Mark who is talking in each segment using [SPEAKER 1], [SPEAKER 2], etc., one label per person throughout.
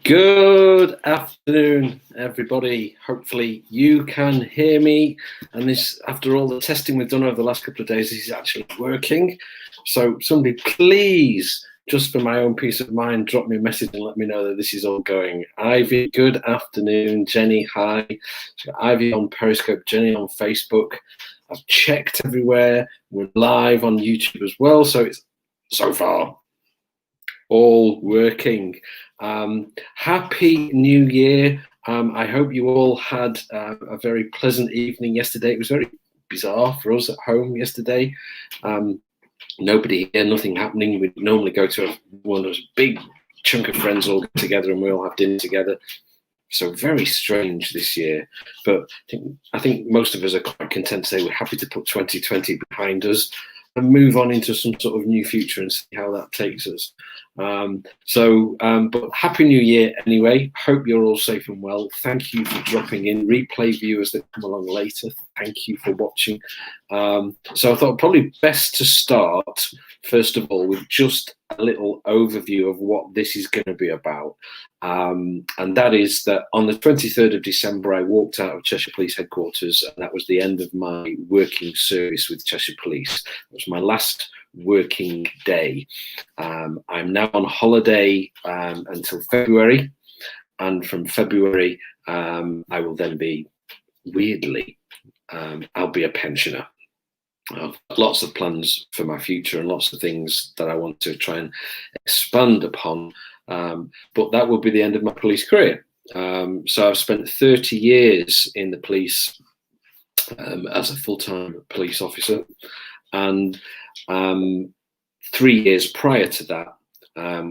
[SPEAKER 1] Good afternoon, everybody. Hopefully you can hear me. And this, after all the testing we've done over the last couple of days, this is actually working. So somebody please, just for my own peace of mind, drop me a message and let me know that this is all going. Ivy, good afternoon. Jenny, hi. So Ivy on Periscope, Jenny on Facebook. I've checked everywhere. We're live on YouTube as well. So it's so far all working. Happy New Year. I hope you all had a very pleasant evening yesterday. It was very bizarre for us at home yesterday. Nobody here, nothing happening. We'd normally go to one of those big chunk of friends all get together and we all have dinner together. So very strange this year. But I think most of us are quite content to say we're happy to put 2020 behind us and move on into some sort of new future and see how that takes us. But Happy New Year anyway. Hope you're all safe and well. Thank you for dropping in. Replay viewers that come along later, thank you for watching. So I thought probably best to start, first of all, with just a little overview of what this is going to be about. And that is that on the 23rd of December, I walked out of Cheshire Police Headquarters, and that was the end of my working service with Cheshire Police. It was my last working day. I'm now on holiday until February, and from February I will then be, weirdly, I'll be a pensioner. I've got lots of plans for my future and lots of things that I want to try and expand upon, but that will be the end of my police career. So I've spent 30 years in the police as a full-time police officer, and 3 years prior to that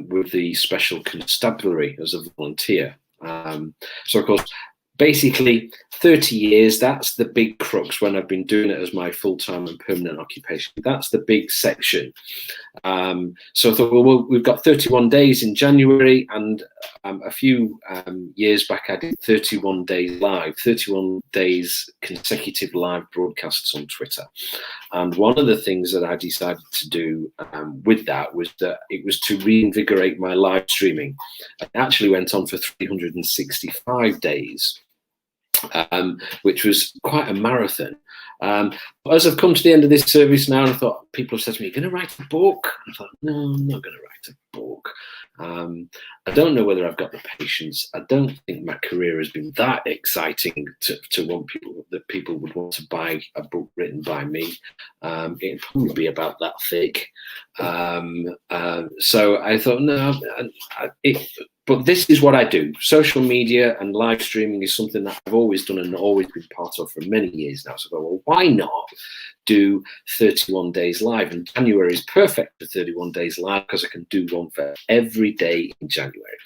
[SPEAKER 1] with the Special Constabulary as a volunteer. So of course, basically 30 years, that's the big crux when I've been doing it as my full-time and permanent occupation. That's the big section. So I thought, well, we've got 31 days in January, and a few years back I did 31 days live, 31 days consecutive live broadcasts on Twitter. And one of the things that I decided to do with that was that it was to reinvigorate my live streaming. It actually went on for 365 days. Which was quite a marathon. But as I've come to the end of this service now, I thought, people have said to me, "You're going to write a book?" I thought, no, I'm not going to write a book. I don't know whether I've got the patience. I don't think my career has been that exciting to want that people would want to buy a book written by me. It'd probably be about that thick. So I thought, no, but this is what I do. Social media and live streaming is something that I've always done and always been part of for many years now. So I go, well, why not do 31 days live? And January is perfect for 31 days live because I can do one for every day in January.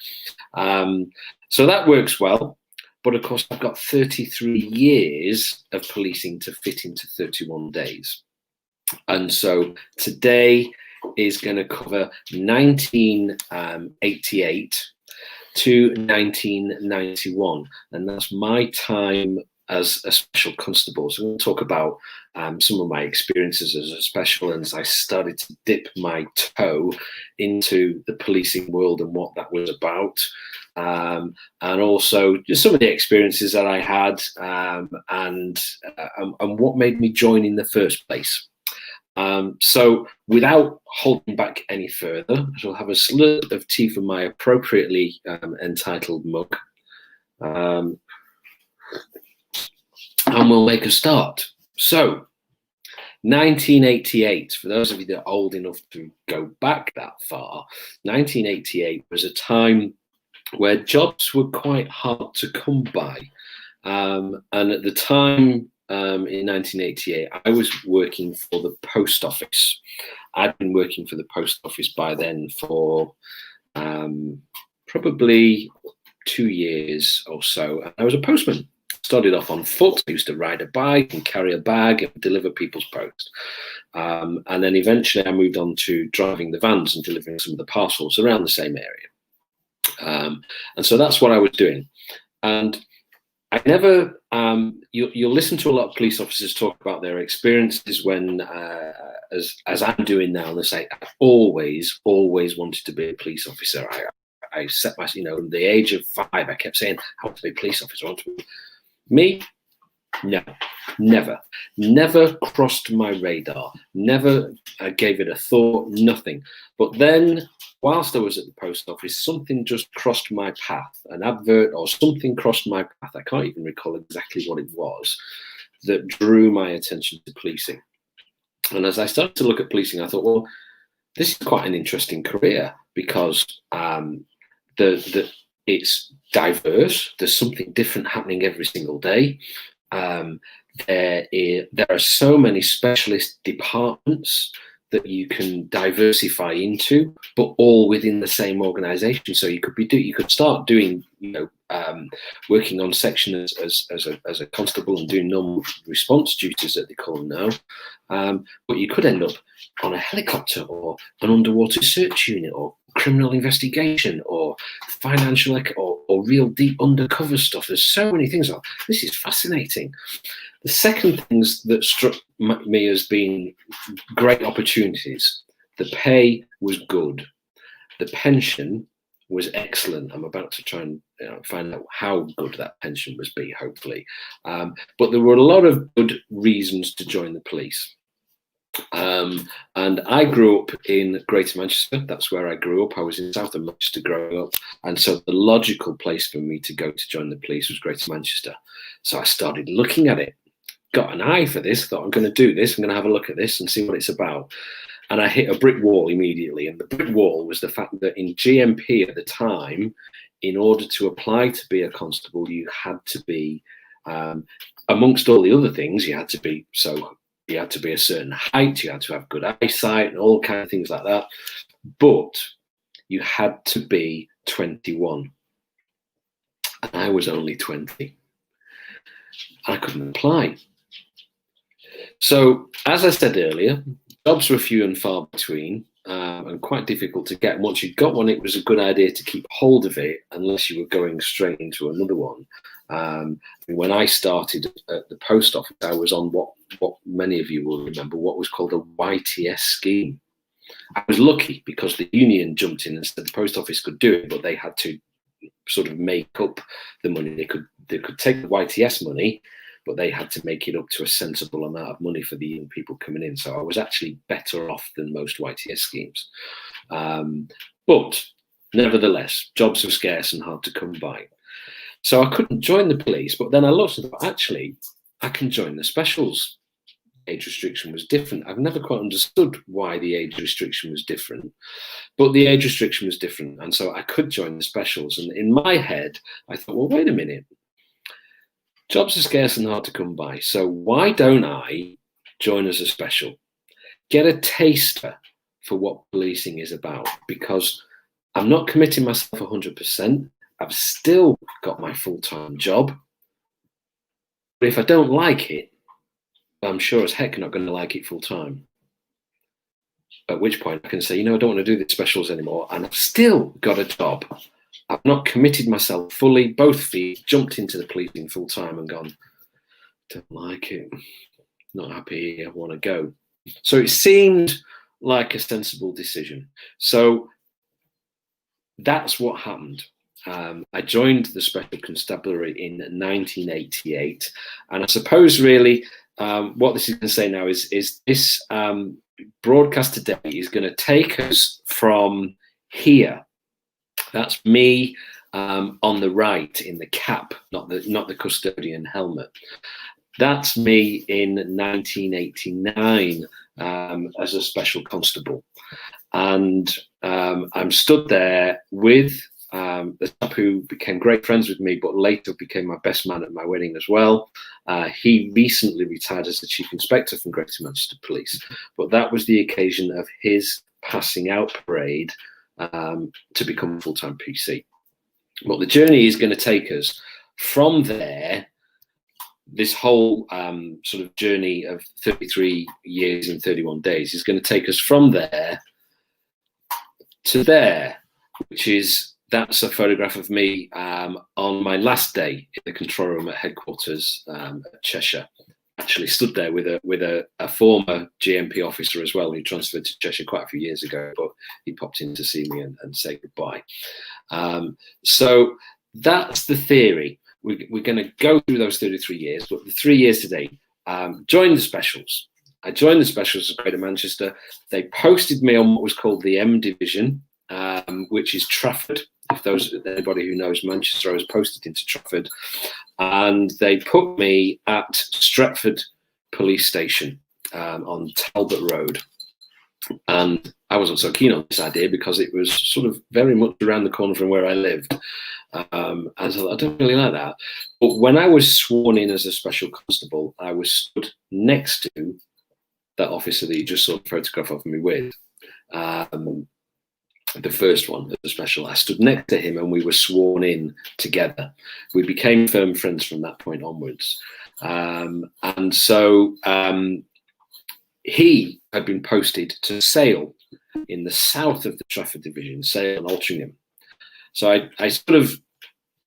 [SPEAKER 1] So that works well. But of course, I've got 33 years of policing to fit into 31 days. And so today is going to cover 1988 to 1991, and that's my time as a special constable. So we'll talk about some of my experiences as a special, and as I started to dip my toe into the policing world and what that was about, and also just some of the experiences that I had, and what made me join in the first place. So without holding back any further, I shall have a slurp of tea from my appropriately entitled mug, and we'll make a start. So 1988, for those of you that are old enough to go back that far, 1988 was a time where jobs were quite hard to come by. And at the time, in 1988, I was working for the post office. I'd been working for the post office by then for probably 2 years or so. I was a postman. Started off on foot. I used to ride a bike and carry a bag and deliver people's post. And then eventually I moved on to driving the vans and delivering some of the parcels around the same area. And so that's what I was doing. And I never, you'll listen to a lot of police officers talk about their experiences when, as I'm doing now, and they say, I always wanted to be a police officer. I set my, from the age of 5, I kept saying, I want to be a police officer. I want to be. Me, no, never crossed my radar. Never gave it a thought, nothing. But then, whilst I was at the post office, something just crossed my path. An advert or something crossed my path. I can't even recall exactly what it was that drew my attention to policing. And as I started to look at policing, I thought, well, this is quite an interesting career because it's diverse. There's something different happening every single day. There are so many specialist departments that you can diversify into, but all within the same organization. So you could start doing, working on section as a constable and doing normal response duties that they call them now. But you could end up on a helicopter or an underwater search unit or criminal investigation or financial or real deep undercover stuff. There's so many things. This is fascinating. The second things that struck me as being great opportunities, the pay was good. The pension was excellent. I'm about to try and find out how good that pension must be, hopefully. But there were a lot of good reasons to join the police. And I grew up in Greater Manchester. That's where I grew up. I was in South of Manchester growing up. And so the logical place for me to go to join the police was Greater Manchester. So I started looking at it. Got an eye for this, thought I'm going to do this, I'm going to have a look at this and see what it's about. And I hit a brick wall immediately. And the brick wall was the fact that in GMP at the time, in order to apply to be a constable, you had to be, amongst all the other things, you had to be a certain height, you had to have good eyesight and all kinds of things like that. But you had to be 21. And I was only 20. I couldn't apply. So, as I said earlier, jobs were few and far between and quite difficult to get. Once you got one, it was a good idea to keep hold of it unless you were going straight into another one. When I started at the post office, I was on what many of you will remember, what was called a YTS scheme. I was lucky because the union jumped in and said the post office could do it, but they had to sort of make up the money. They could take the YTS money, but they had to make it up to a sensible amount of money for the young people coming in. So I was actually better off than most YTS schemes. But nevertheless, jobs were scarce and hard to come by. So I couldn't join the police, but then I looked and thought, actually, I can join the specials. Age restriction was different. I've never quite understood why the age restriction was different, but the age restriction was different. And so I could join the specials. And in my head, I thought, well, wait a minute. Jobs are scarce and hard to come by. So why don't I join as a special? Get a taster for what policing is about, because I'm not committing myself 100%. I've still got my full-time job. But if I don't like it, I'm sure as heck not going to like it full-time. At which point I can say, I don't want to do the specials anymore, and I've still got a job. I've not committed myself fully, both feet, jumped into the policing full-time and gone, don't like it, not happy, I want to go. So it seemed like a sensible decision. So that's what happened. I joined the Special Constabulary in 1988. And I suppose really what this is going to say now is this broadcast today is going to take us from here. That's me on the right in the cap, not the custodian helmet. That's me in 1989 as a special constable. And I'm stood there with the chap who became great friends with me, but later became my best man at my wedding as well. He recently retired as the Chief Inspector from Greater Manchester Police, but that was the occasion of his passing out parade to become a full-time PC. But the journey is going to take us from there. This whole sort of journey of 33 years and 31 days is going to take us from there to there, that's a photograph of me on my last day in the control room at headquarters at Cheshire. actually stood there with a former GMP officer as well, who transferred to Cheshire quite a few years ago, but he popped in to see me and say goodbye. So that's the theory. We're going to go through those 33 years, but the 3 years today, joined the Specials. I joined the Specials at Greater Manchester. They posted me on what was called the M Division, which is Trafford. If anybody who knows Manchester, I was posted into Trafford, and they put me at Stretford Police Station on Talbot Road. And I wasn't so keen on this idea because it was sort of very much around the corner from where I lived. And I thought, I don't really like that. But when I was sworn in as a special constable, I was stood next to that officer that you just saw the photograph of me with. The first one, the special, I stood next to him and we were sworn in together. We became firm friends from that point onwards. And so he had been posted to Sale in the south of the Trafford Division, Sale and Altrincham. So I sort of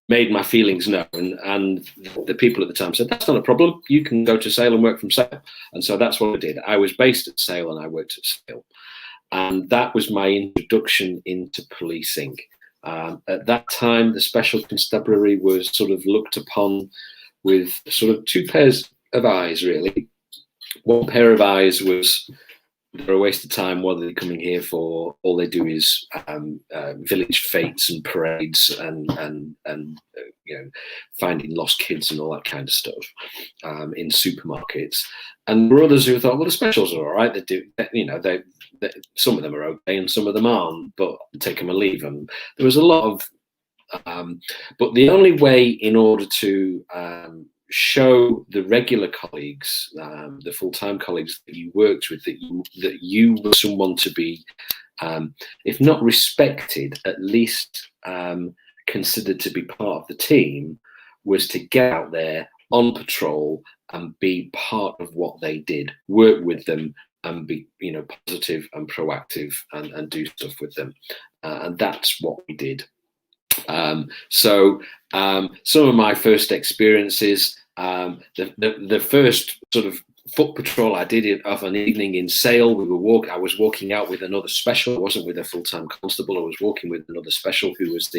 [SPEAKER 1] made my feelings known, and the people at the time said, that's not a problem, you can go to Sale and work from Sale. And so that's what I did. I was based at Sale and I worked at Sale. And that was my introduction into policing. At that time, the Special Constabulary was sort of looked upon with sort of two pairs of eyes, really. One pair of eyes was, they're a waste of time. What are they coming here for? All they do is village fetes and parades and you know, finding lost kids and all that kind of stuff in supermarkets. And there were others who thought, well, the Specials are all right. They do, you know, they some of them are okay and some of them aren't, but take them or leave them. There was a lot of, but the only way in order to show the regular colleagues, the full-time colleagues that you worked with, that you were someone to be, if not respected, at least considered to be part of the team, was to get out there on patrol and be part of what they did, work with them and be, you know, positive and proactive and do stuff with them. And that's what we did. So some of my first experiences, the first sort of foot patrol I did of an evening in Sale, I was walking out with another special. I wasn't with a full-time constable. I was walking with another special who was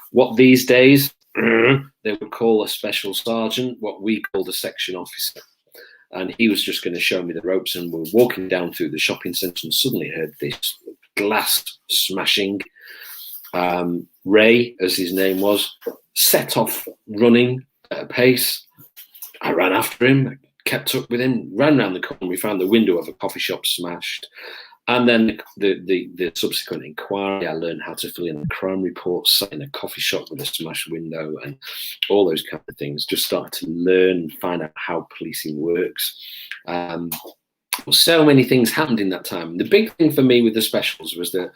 [SPEAKER 1] what these days they would call a special sergeant, what we called a section officer. And he was just going to show me the ropes, and we were walking down through the shopping centre and suddenly heard this glass smashing. Ray, as his name was, set off running at a pace. I ran after him, kept up with him, ran round the corner. We found the window of a coffee shop smashed. And then the subsequent inquiry, I learned how to fill in a crime report, sat in a coffee shop with a smashed window and all those kind of things. Just started to learn, find out how policing works. So many things happened in that time. The big thing for me with the Specials was that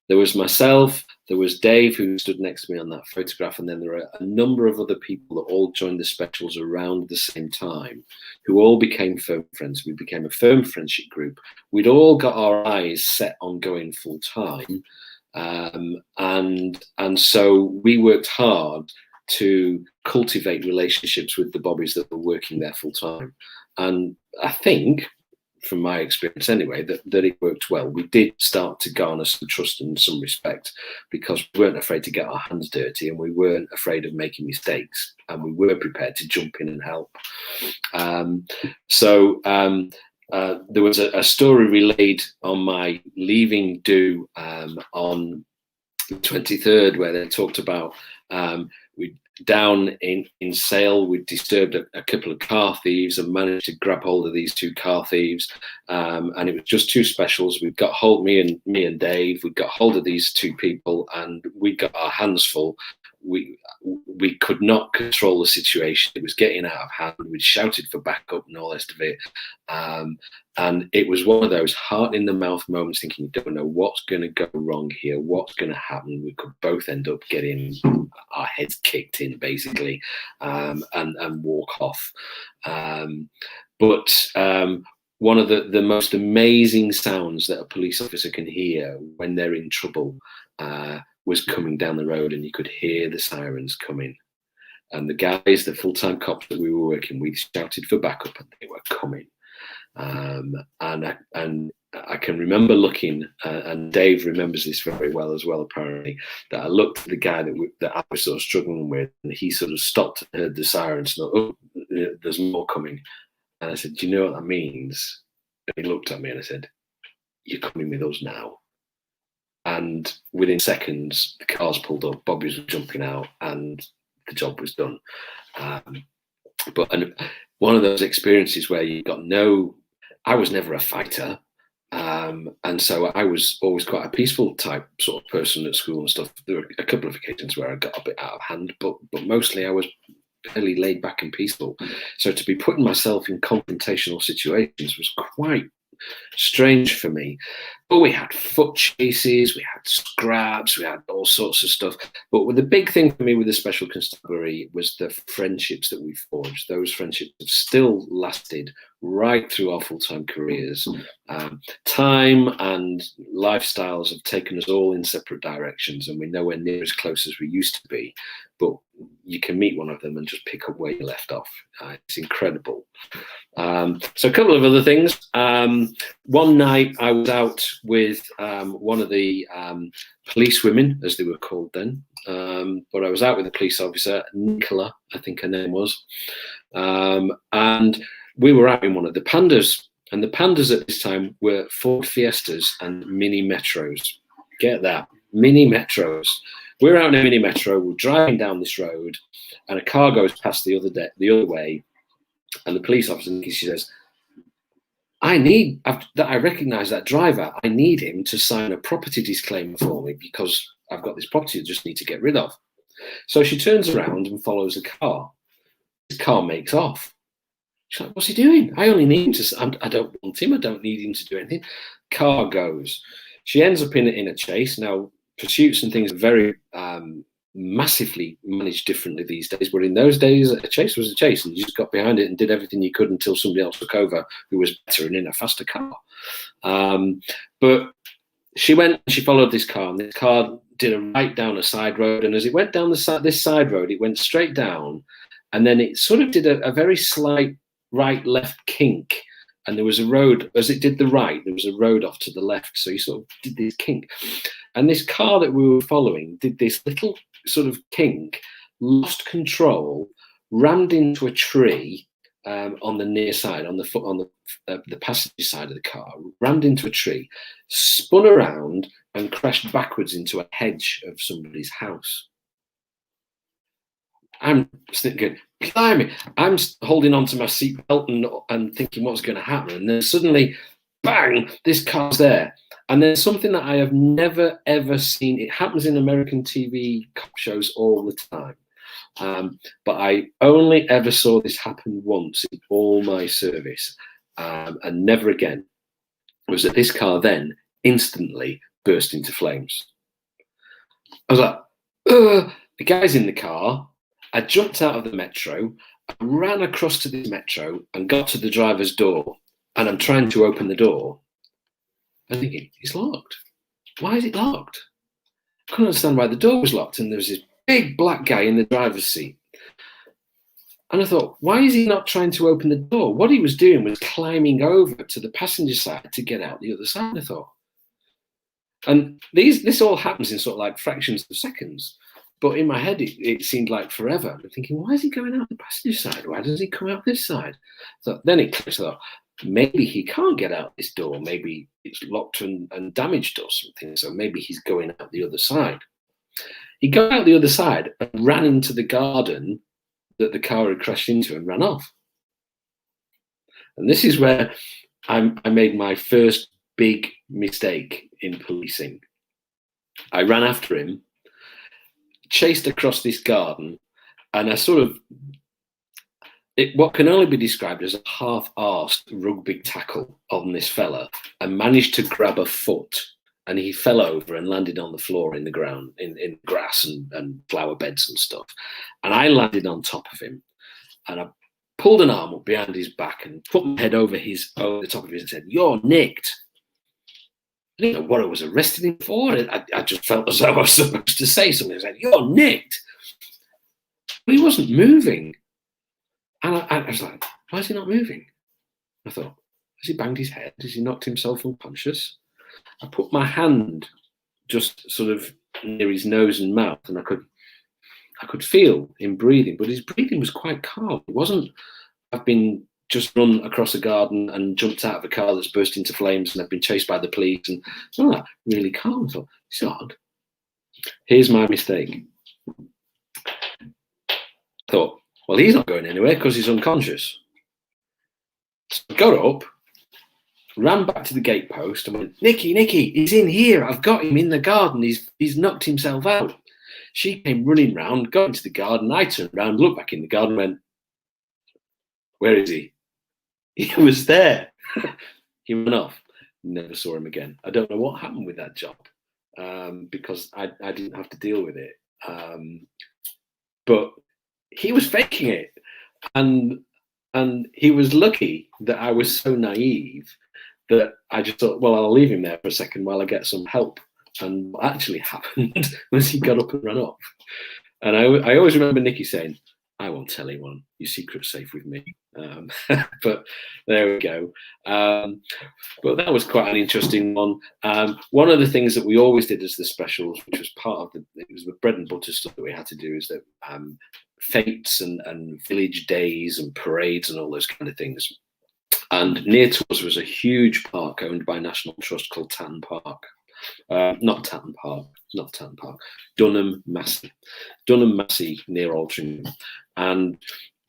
[SPEAKER 1] there was myself, there was Dave, who stood next to me on that photograph, and then there are a number of other people that all joined the Specials around the same time, who all became firm friends. We became a firm friendship group. We'd all got our eyes set on going full time, and so we worked hard to cultivate relationships with the bobbies that were working there full time. And I think, from my experience anyway, that it worked well. We did start to garner some trust and some respect because we weren't afraid to get our hands dirty, and we weren't afraid of making mistakes, and we were prepared to jump in and help. There was a story relayed on my leaving do on the 23rd, where they talked about we down in Sale, we disturbed a couple of car thieves and managed to grab hold of these two car thieves, and it was just two Specials. We got hold, me and Dave, we got hold of these two people, and we got our hands full. We could not control the situation. It was getting out of hand. We shouted for backup and all the rest of it. And it was one of those heart in the mouth moments, thinking, you don't know what's going to go wrong here, what's going to happen. We could both end up getting our heads kicked in, basically, and walk off. But one of the most amazing sounds that a police officer can hear when they're in trouble was coming down the road, and you could hear the sirens coming. And the guys, the full-time cops that we were working with, shouted for backup, and they were coming. And I can remember looking, and Dave remembers this very well as well, apparently, that I looked at the guy that I was sort of struggling with, and he sort of stopped and heard the sirens, and oh, there's more coming. And I said, do you know what that means? And he looked at me and I said, you're coming with us now. And within seconds, the cars pulled up, Bobbies were jumping out, and the job was done. But one of those experiences where you got I was never a fighter. And so I was always quite a peaceful type sort of person at school and stuff. There were a couple of occasions where I got a bit out of hand, but mostly I was fairly laid back and peaceful. So to be putting myself in confrontational situations was quite strange for me. But we had foot chases, we had scraps, we had all sorts of stuff. But the big thing for me with the Special Constabulary was the friendships that we forged. Those friendships have still lasted right through our full-time careers. Time and lifestyles have taken us all in separate directions, and we're nowhere near as close as we used to be. But you can meet one of them and just pick up where you left off. It's incredible. So a couple of other things. One night I was out with one of the police women, as they were called then. But I was out with a police officer, Nicola, I think her name was. And we were out in one of the Pandas. And the Pandas at this time were Ford Fiestas and Mini Metros. Get that, Mini Metros. We're out in a Mini Metro, we're driving down this road, and a car goes past the other way, and the police officer, she says, I recognise that driver. I need him to sign a property disclaimer for me because I've got this property I just need to get rid of. So she turns around and follows the car. The car makes off. She's like, what's he doing? I only need him to, I don't want him. I don't need him to do anything. Car goes. She ends up in a chase. Now, pursuits and things are very massively managed differently these days, but in those days a chase was a chase, and you just got behind it and did everything you could until somebody else took over who was better and in a faster car. But she went and she followed this car, and this car did a right down a side road, and as it went down this side road, it went straight down, and then it sort of did a very slight right left kink, and there was a road. As it did the right, there was a road off to the left, so you sort of did this kink. And this car that we were following did this little sort of kink, lost control, rammed into a tree on the near side, on the passenger side of the car, rammed into a tree, spun around and crashed backwards into a hedge of somebody's house. I'm thinking, blimey, I'm holding onto my seatbelt and thinking what's going to happen. And then suddenly, bang, this car's there. And there's something that I have never, ever seen. It happens in American TV cop shows all the time. But I only ever saw this happen once in all my service, and never again. It was that this car then instantly burst into flames. I was like, the guy's in the car. I jumped out of the Metro, I ran across to the Metro and got to the driver's door, and I'm trying to open the door. I'm thinking, it's locked. Why is it locked? I couldn't understand why the door was locked, and there was this big black guy in the driver's seat. And I thought, why is he not trying to open the door? What he was doing was climbing over to the passenger side to get out the other side, I thought. And this all happens in sort of like fractions of seconds. But in my head, it seemed like forever. I'm thinking, why is he going out the passenger side? Why doesn't he come out this side? So then it clicked. I thought, maybe he can't get out this door. Maybe it's locked and damaged or something. So maybe he's going out the other side. He got out the other side and ran into the garden that the car had crashed into and ran off. And this is where I made my first big mistake in policing. I ran after him, chased across this garden, and I sort of, what can only be described as a half-arsed rugby tackle on this fella, and managed to grab a foot, and he fell over and landed on the floor in the ground, in grass and flower beds and stuff. And I landed on top of him, and I pulled an arm up behind his back and put my head over the top of his and said, "You're nicked." I didn't know what I was arrested him for. I just felt as though I was supposed to say something. I said, "You're nicked." but he wasn't moving. And I was like, why is he not moving? I thought, has he banged his head? Has he knocked himself unconscious? I put my hand just sort of near his nose and mouth, and I could feel him breathing, but his breathing was quite calm. It wasn't, I've been just run across a garden and jumped out of a car that's burst into flames and I've been chased by the police, and really calm. I thought, it's odd. Here's my mistake. I thought, well, he's not going anywhere because he's unconscious. So I got up, ran back to the gatepost and went, Nicky, he's in here. I've got him in the garden. He's knocked himself out. She came running round, got into the garden. I turned around, looked back in the garden, and went, where is he? He was there. He ran off. Never saw him again. I don't know what happened with that job, because I didn't have to deal with it. But he was faking it. And he was lucky that I was so naive that I just thought, well, I'll leave him there for a second while I get some help. And what actually happened was he got up and ran off. And I always remember Nicky saying, I won't tell anyone, your secret's safe with me. But there we go. But that was quite an interesting one. One of the things that we always did as the specials, which was part of it was the bread and butter stuff that we had to do, is that fetes and village days and parades and all those kind of things. And near to us was a huge park owned by National Trust called Tatton Park. Not Tatton Park, Dunham Massey near Altrincham. And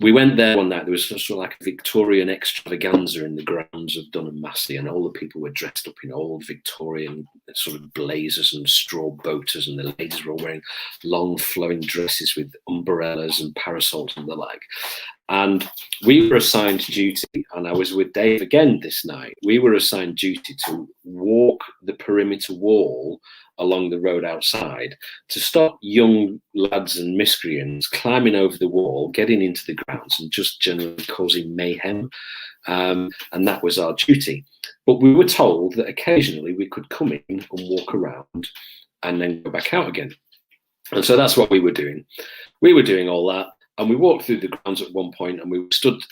[SPEAKER 1] we went there one night. There was sort of like a Victorian extravaganza in the grounds of Dunham Massey, and all the people were dressed up in old Victorian sort of blazers and straw boaters, and the ladies were all wearing long flowing dresses with umbrellas and parasols and the like. And we were assigned duty, and I was with Dave again this night. We were assigned duty to walk the perimeter wall along the road outside to stop young lads and miscreants climbing over the wall, getting into the grounds and just generally causing mayhem. And that was our duty. But we were told that occasionally we could come in and walk around and then go back out again. And so that's what we were doing. We were doing all that. And we walked through the grounds at one point, and we stood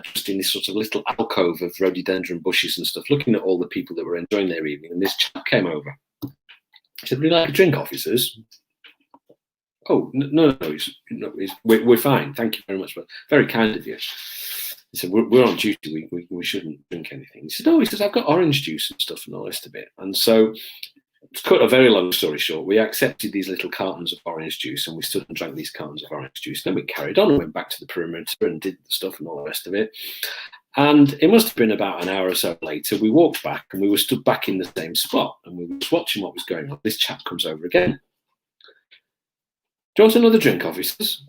[SPEAKER 1] just in this sort of little alcove of rhododendron bushes and stuff, looking at all the people that were enjoying their evening. And this chap came over. He said, "Would you like a drink, officers?" "Oh, no, we're fine. Thank you very much. But very kind of you." He said, we're on duty. We shouldn't drink anything. He said, "No," he says, "I've got orange juice and stuff and all the rest of it." And so, to cut a very long story short, we accepted these little cartons of orange juice, and we stood and drank these cartons of orange juice. Then we carried on and went back to the perimeter and did the stuff and all the rest of it. And it must have been about an hour or so later, we walked back and we were stood back in the same spot, and we were watching what was going on. This chap comes over again. "Do you want another drink, officers?"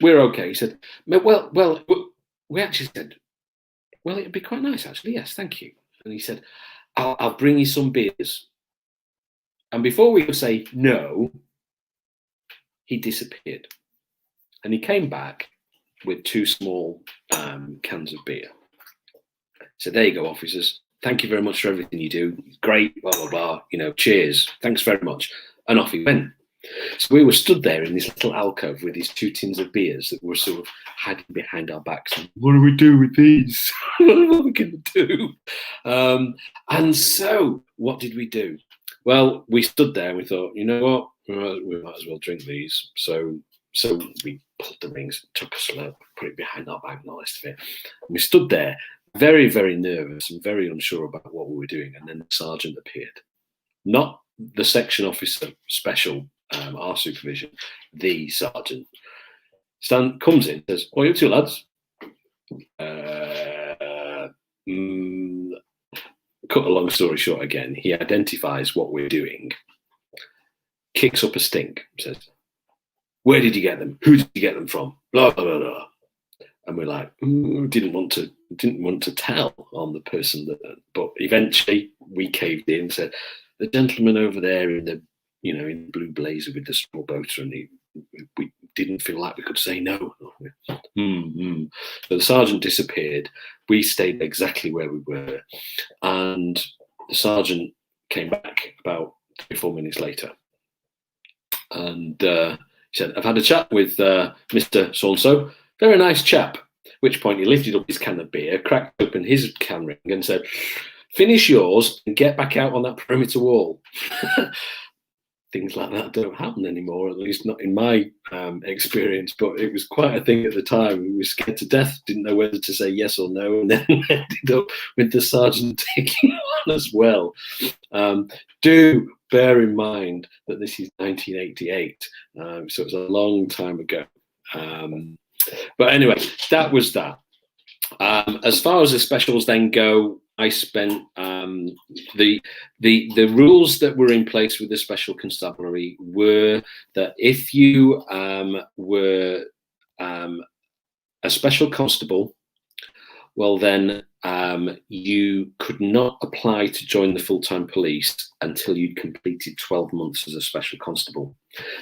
[SPEAKER 1] "We're okay." He said, well, we actually said, "Well, it'd be quite nice, actually. Yes, thank you." And he said, I'll bring you some beers." And before we could say no, he disappeared. And he came back with 2 small cans of beer. So there you go, officers. Thank you very much for everything you do. Great, blah, blah, blah. Cheers. Thanks very much. And off he went. So we were stood there in this little alcove with these 2 tins of beers that were sort of hiding behind our backs. And, what do we do with these? What are we going to do? And so what did we do? Well, we stood there and we thought, you know what? We might as well drink these. So we pulled the rings, took a slurp, put it behind our back and all the rest of it. And we stood there very, very nervous and very unsure about what we were doing. And then the sergeant appeared. Not the section officer special, our supervision, the sergeant. Stan comes in, says, "What are you up to, lads?" Cut a long story short again, he identifies what we're doing, kicks up a stink, says, "Where did you get them? Who did you get them from? Blah, blah, blah, blah." And we're like, didn't want to tell on the person but eventually we caved in and said, "The gentleman over there in the blue blazer with the straw boater," and we didn't feel like we could say no. So the sergeant disappeared. We stayed exactly where we were, and the sergeant came back about 3 or 4 minutes later, and he said, I've had a chat with Mr. So-and-so, very nice chap. At which point he lifted up his can of beer, cracked open his can ring and said, finish yours and get back out on that perimeter wall. Things like that don't happen anymore, at least not in my experience, but it was quite a thing at the time. We were scared to death, didn't know whether to say yes or no, and then ended up with the sergeant taking on as well. Do bear in mind that this is 1988, so it's a long time ago. But anyway, that was that. As far as the specials then go, I spent the rules that were in place with the special constabulary were that if you were a special constable, well then you could not apply to join the full-time police until you'd completed 12 months as a special constable.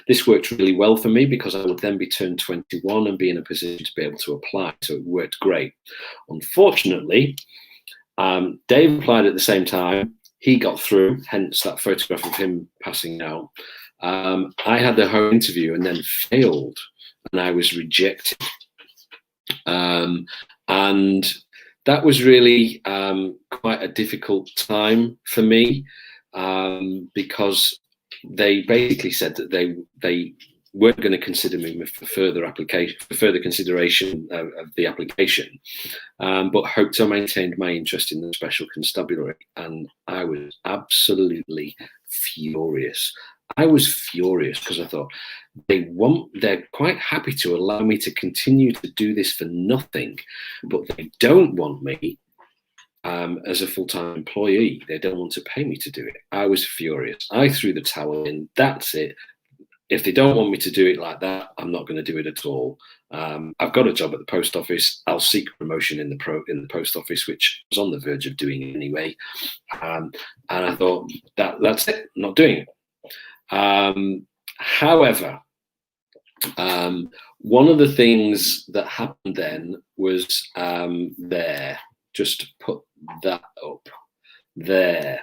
[SPEAKER 1] This worked really well for me because I would then be turned 21 and be in a position to be able to apply, so it worked great. Unfortunately, Dave applied at the same time. He got through, hence that photograph of him passing out. I had the home interview and then failed, and I was rejected. And that was really quite a difficult time for me because they basically said that they weren't going to consider me for further consideration of the application, but hoped to maintain my interest in the special constabulary, and I was absolutely furious. I was furious because I thought they're quite happy to allow me to continue to do this for nothing, but they don't want me as a full-time employee. They don't want to pay me to do it. I was furious. I threw the towel in. That's it. If they don't want me to do it like that, I'm not going to do it at all. I've got a job at the post office. I'll seek promotion in the post office, which I was on the verge of doing anyway. And I thought that's it. I'm not doing it. However, one of the things that happened then was just put that up there.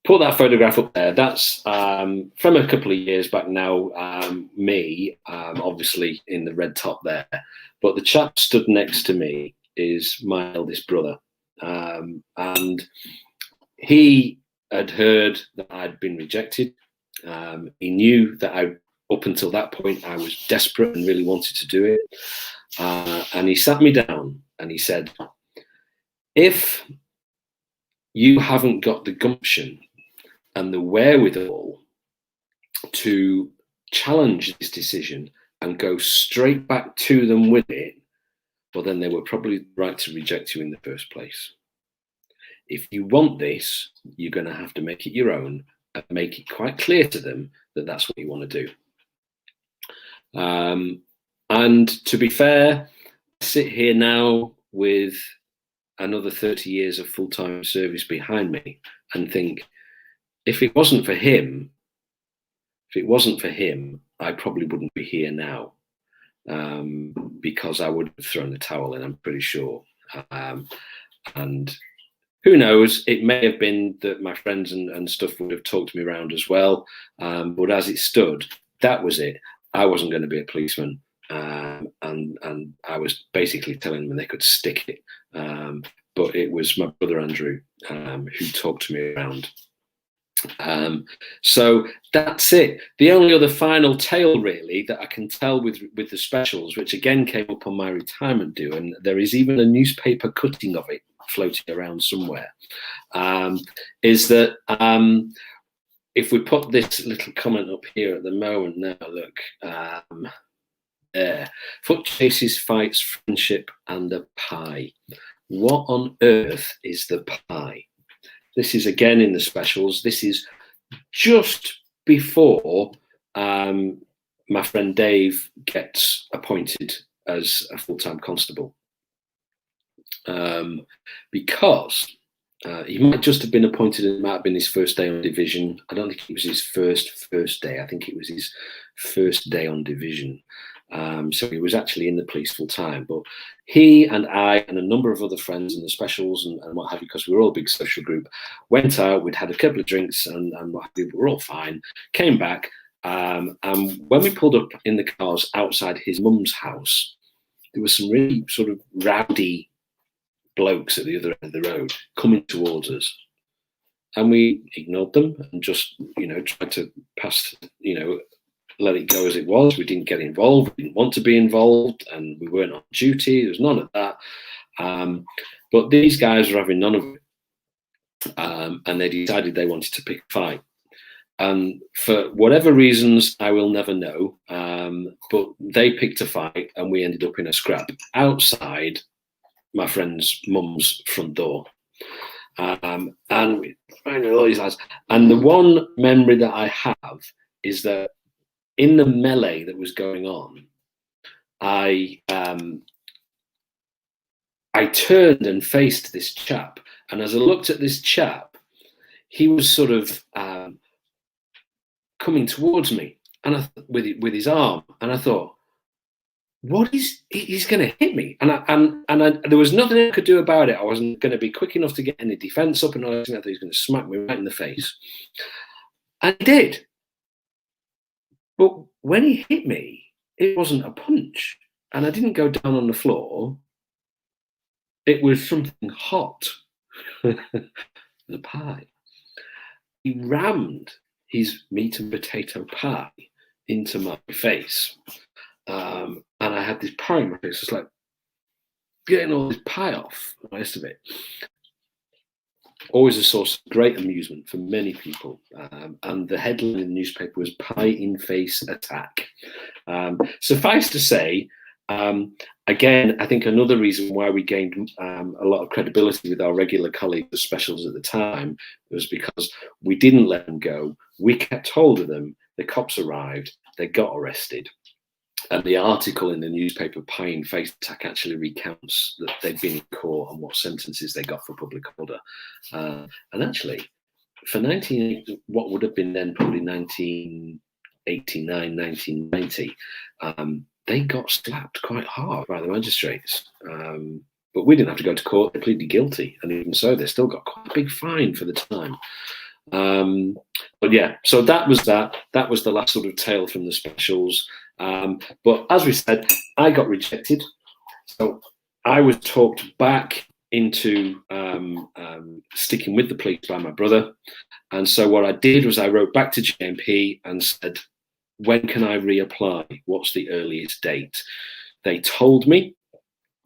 [SPEAKER 1] Put that photograph up there. That's from a couple of years back now, me, obviously in the red top there. But the chap stood next to me is my eldest brother. And he had heard that I'd been rejected. He knew that up until that point, I was desperate and really wanted to do it. And he sat me down and he said, if you haven't got the gumption and the wherewithal to challenge this decision and go straight back to them with it, well, then they were probably right to reject you in the first place. If you want this, you're going to have to make it your own and make it quite clear to them that that's what you want to do. And to be fair, I sit here now with another 30 years of full-time service behind me and think, if it wasn't for him, I probably wouldn't be here now, because I would have thrown the towel in, I'm pretty sure. And who knows, it may have been that my friends and stuff would have talked me around as well. But as it stood, that was it. I wasn't going to be a policeman. And I was basically telling them they could stick it. But it was my brother Andrew who talked me around. So that's it. The only other final tale really that I can tell with the specials, which again came up on my retirement due, and there is even a newspaper cutting of it floating around somewhere, is that if we put this little comment up here at the moment now, look, there, foot chases, fights, friendship, and a pie. What on earth is the pie? This is again in the specials. This is just before my friend Dave gets appointed as a full-time constable. Because he might just have been appointed, it might have been his first day on division. I don't think it was his first day. I think it was his first day on division. So he was actually in the police full time, but he and I and a number of other friends in the specials and what have you, because we were all a big social group, went out, we'd had a couple of drinks and what have you, we were all fine, came back, And when we pulled up in the cars outside his mum's house, there were some really sort of rowdy blokes at the other end of the road coming towards us. And we ignored them and just, tried to pass, let it go as it was. We didn't get involved. We didn't want to be involved, and we weren't on duty. There was none of that. But these guys were having none of it. And they decided they wanted to pick a fight. And for whatever reasons, I will never know, but they picked a fight and we ended up in a scrap outside my friend's mum's front door. And we found all these lads. And the one memory that I have is that in the melee that was going on, I turned and faced this chap. And as I looked at this chap, he was sort of coming towards me, and with his arm, and I thought, he's going to hit me, and there was nothing I could do about it. I wasn't going to be quick enough to get any defense up, and I thought he was going to smack me right in the face, and he did. But when he hit me, it wasn't a punch, and I didn't go down on the floor. It was something hot, the pie. He rammed his meat and potato pie into my face. And I had this pie in my face, just like getting all this pie off, the rest of it. Always a source of great amusement for many people. And the headline in the newspaper was "Pie in Face Attack." Suffice to say, again, I think another reason why we gained a lot of credibility with our regular colleagues, the specials at the time, was because we didn't let them go. We kept hold of them. The cops arrived. They got arrested. And the article in the newspaper, Pie in Face Attack, actually recounts that they'd been in court and what sentences they got for public order. And actually, for what would have been then probably 1989, 1990, they got slapped quite hard by the magistrates. But we didn't have to go to court. They pleaded guilty. And even so, they still got quite a big fine for the time. But yeah, so that was that. That was the last sort of tale from the specials. But as we said, I got rejected. So I was talked back into sticking with the police by my brother. And so what I did was I wrote back to JMP and said, when can I reapply? What's the earliest date? They told me.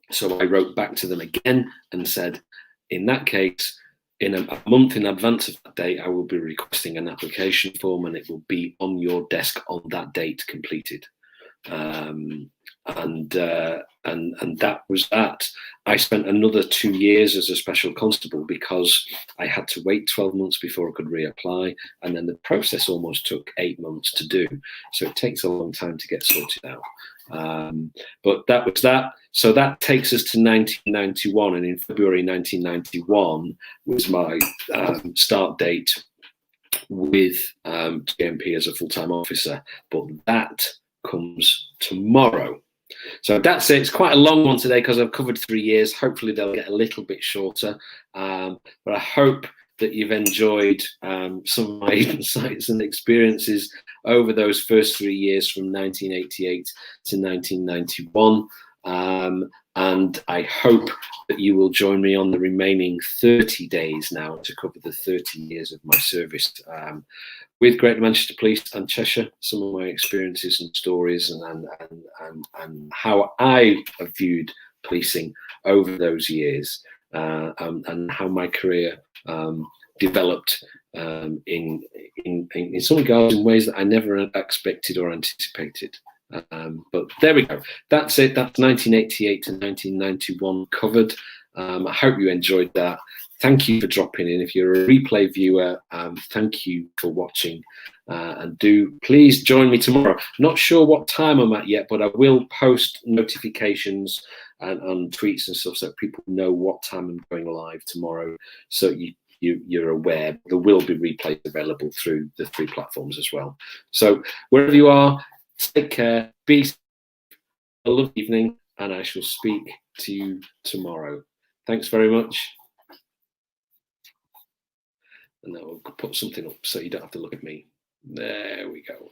[SPEAKER 1] So I wrote back to them again and said, in that case, in a month in advance of that date, I will be requesting an application form and it will be on your desk on that date completed. And that was that. I spent another 2 years as a special constable because I had to wait 12 months before I could reapply, and then the process almost took 8 months to do. So it takes a long time to get sorted out. But that was that. So that takes us to 1991, and in February 1991 was my start date with JMP as a full-time officer. But that comes tomorrow. So that's it. It's quite a long one today because I've covered 3 years. Hopefully they'll get a little bit shorter, but I hope that you've enjoyed some of my insights and experiences over those first 3 years from 1988 to 1991. And I hope that you will join me on the remaining 30 days now to cover the 30 years of my service with Greater Manchester Police and Cheshire, some of my experiences and stories and how I have viewed policing over those years, and how my career developed in some regards in ways that I never expected or anticipated. But there we go. That's it. That's 1988 to 1991 covered. I hope you enjoyed that. Thank you for dropping in. If you're a replay viewer, thank you for watching. And do please join me tomorrow. Not sure what time I'm at yet, but I will post notifications and on tweets and stuff so people know what time I'm going live tomorrow, so you're aware. There will be replays available through the 3 platforms as well. So wherever you are, take care, be safe, a lovely evening, and I shall speak to you tomorrow. Thanks very much. And then we'll put something up so you don't have to look at me. There we go.